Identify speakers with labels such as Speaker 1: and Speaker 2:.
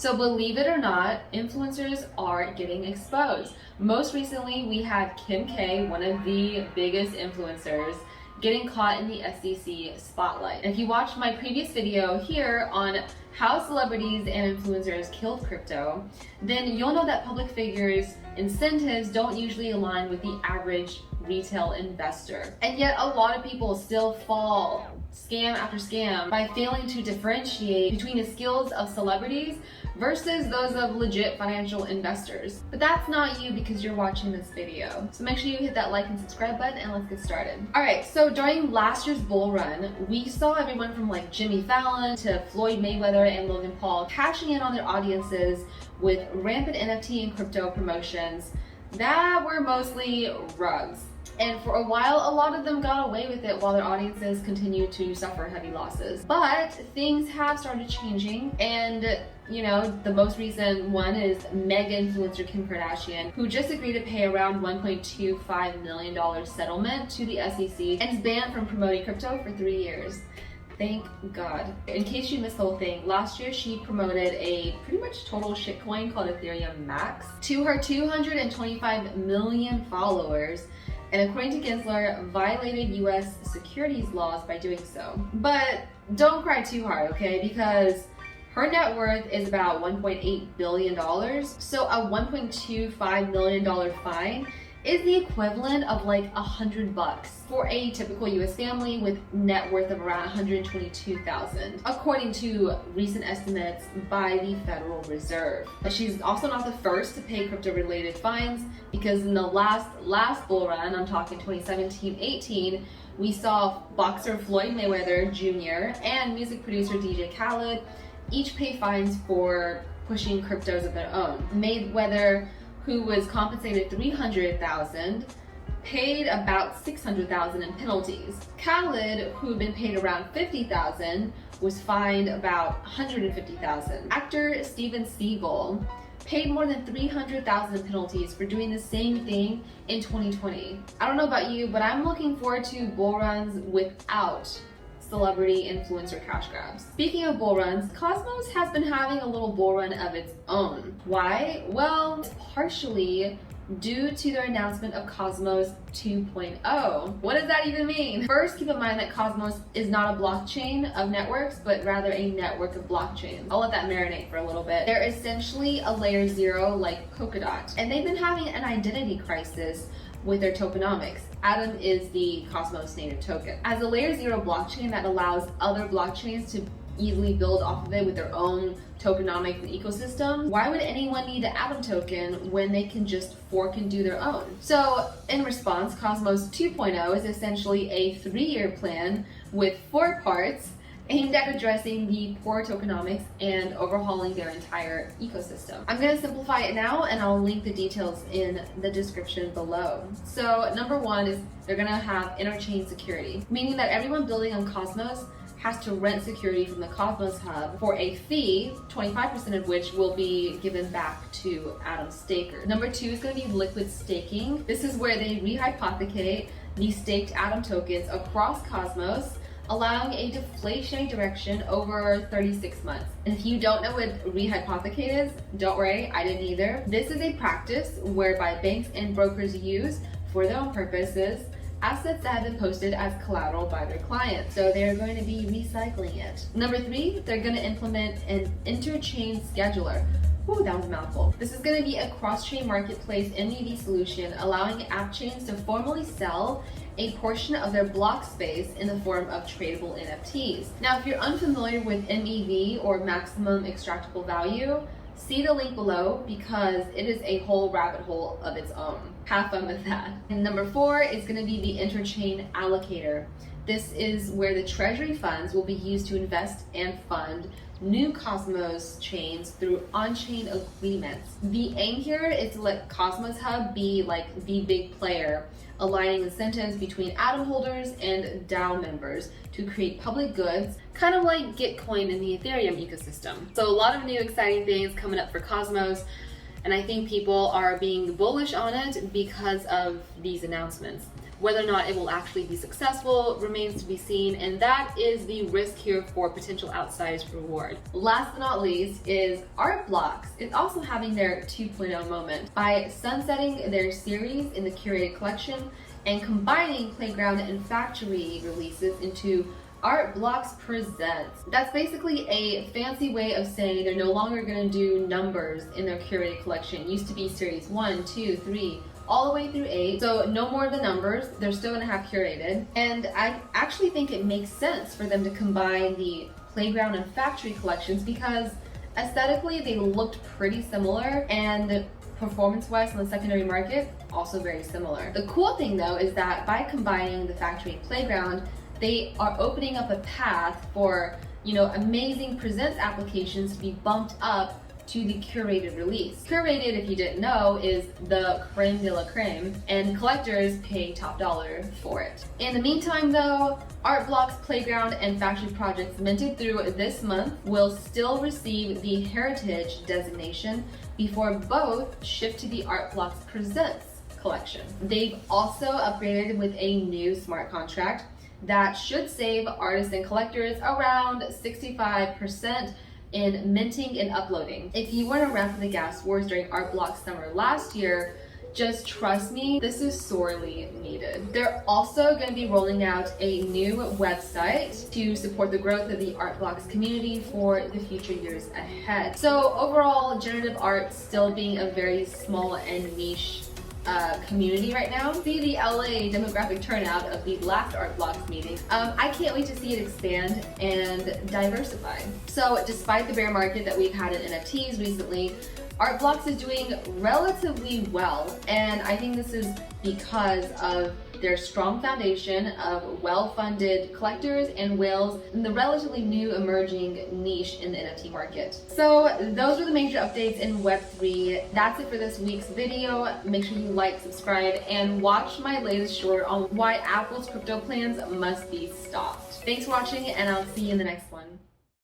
Speaker 1: So believe it or not, influencers are getting exposed. Most recently, we had Kim K, one of the biggest influencers, getting caught in the SEC spotlight. And if you watched my previous video here on how celebrities and influencers killed crypto, then you'll know that public figures' incentives don't usually align with the average retail investor. And yet a lot of people still fall scam after scam by failing to differentiate between the skills of celebrities versus those of legit financial investors. But that's not you because you're watching this video. So make sure you hit that like and subscribe button and let's get started. All right, so during last year's bull run, we saw everyone from like Jimmy Fallon to Floyd Mayweather and Logan Paul cashing in on their audiences with rampant NFT and crypto promotions that were mostly rugs. And for a while, a lot of them got away with it while their audiences continued to suffer heavy losses. But things have started changing, and you know, the most recent one is mega influencer Kim Kardashian, who just agreed to pay around $1.25 million settlement to the SEC and is banned from promoting crypto for 3 years. Thank God. In case you missed the whole thing, last year she promoted a pretty much total shitcoin called Ethereum Max to her 225 million followers, and according to Gensler, violated US securities laws by doing so. But don't cry too hard, okay? Because her net worth is about $1.8 billion, so a $1.25 million fine is the equivalent of like $100 for a typical US family with net worth of around $122,000, according to recent estimates by the Federal Reserve. But she's also not the first to pay crypto-related fines, because in the last bull run, I'm talking 2017-18, we saw boxer Floyd Mayweather Jr. and music producer DJ Khaled each pay fines for pushing cryptos of their own. Mayweather, who was compensated $300,000, paid about $600,000 in penalties. Khaled, who had been paid around $50,000, was fined about $150,000. Actor Steven Seagal paid more than $300,000 in penalties for doing the same thing in 2020. I don't know about you, but I'm looking forward to bull runs without celebrity influencer cash grabs. Speaking of bull runs, Cosmos has been having a little bull run of its own. Why? Well, it's partially due to their announcement of Cosmos 2.0. What does that even mean? First, keep in mind that Cosmos is not a blockchain of networks, but rather a network of blockchains. I'll let that marinate for a little bit. They're essentially a layer 0 like Polkadot, and they've been having an identity crisis with their tokenomics. Atom is the Cosmos native token. As a layer 0 blockchain that allows other blockchains to easily build off of it with their own tokenomic ecosystem, why would anyone need an Atom token when they can just fork and do their own? So in response, Cosmos 2.0 is essentially a 3-year plan with 4 parts aimed at addressing the poor tokenomics and overhauling their entire ecosystem. I'm going to simplify it now, and I'll link the details in the description below. So number 1 is they're going to have interchain security, meaning that everyone building on Cosmos has to rent security from the Cosmos Hub for a fee, 25% of which will be given back to Atom stakers. Number 2 is going to be liquid staking. This is where they rehypothecate the staked Atom tokens across Cosmos, allowing a deflationary direction over 36 months. And if you don't know what rehypothecate is, don't worry, I didn't either. This is a practice whereby banks and brokers use, for their own purposes, assets that have been posted as collateral by their clients. So they're going to be recycling it. Number 3, they're going to implement an interchain scheduler. Ooh, that was a mouthful. This is going to be a cross-chain marketplace MEV solution, allowing app chains to formally sell a portion of their block space in the form of tradable NFTs. Now, if you're unfamiliar with MEV, or maximum extractable value, see the link below because it is a whole rabbit hole of its own. Have fun with that. And number 4 is going to be the interchain allocator. This is where the treasury funds will be used to invest and fund new Cosmos chains through on-chain agreements. The aim here is to let Cosmos Hub be like the big player, aligning incentives between Atom holders and DAO members to create public goods, kind of like Gitcoin in the Ethereum ecosystem. So a lot of new exciting things coming up for Cosmos, and I think people are being bullish on it because of these announcements. Whether or not it will actually be successful remains to be seen, and that is the risk here for potential outsized reward. Last but not least is Artblocks is also having their 2.0 moment by sunsetting their series in the curated collection and combining Playground and Factory releases into Artblocks Presents. That's basically a fancy way of saying they're no longer going to do numbers in their curated collection. It used to be series 1, 2, 3, all the way through 8. So no more of the numbers. They're still going to have curated. And I actually think it makes sense for them to combine the Playground and Factory collections because aesthetically they looked pretty similar, and performance-wise on the secondary market, also very similar. The cool thing though is that by combining the Factory and Playground, they are opening up a path for, amazing Presents applications to be bumped up to the curated release. Curated, if you didn't know, is the creme de la creme, and collectors pay top dollar for it. In the meantime though, Artblocks, Playground, and Factory projects minted through this month will still receive the Heritage designation before both shift to the Artblocks Presents collection. They've also upgraded with a new smart contract that should save artists and collectors around 65% in minting and uploading. If you weren't around for the gas wars during Artblocks summer last year, just trust me, this is sorely needed. They're also going to be rolling out a new website to support the growth of the Artblocks community for the future years ahead. So overall, generative art still being a very small and niche community right now. See the LA demographic turnout of the last Artblocks meeting. I can't wait to see it expand and diversify. So despite the bear market that we've had in NFTs recently, Artblocks is doing relatively well, and I think this is because of their strong foundation of well-funded collectors and whales in the relatively new emerging niche in the NFT market. So those are the major updates in Web3. That's it for this week's video. Make sure you like, subscribe, and watch my latest short on why Apple's crypto plans must be stopped. Thanks for watching, and I'll see you in the next one.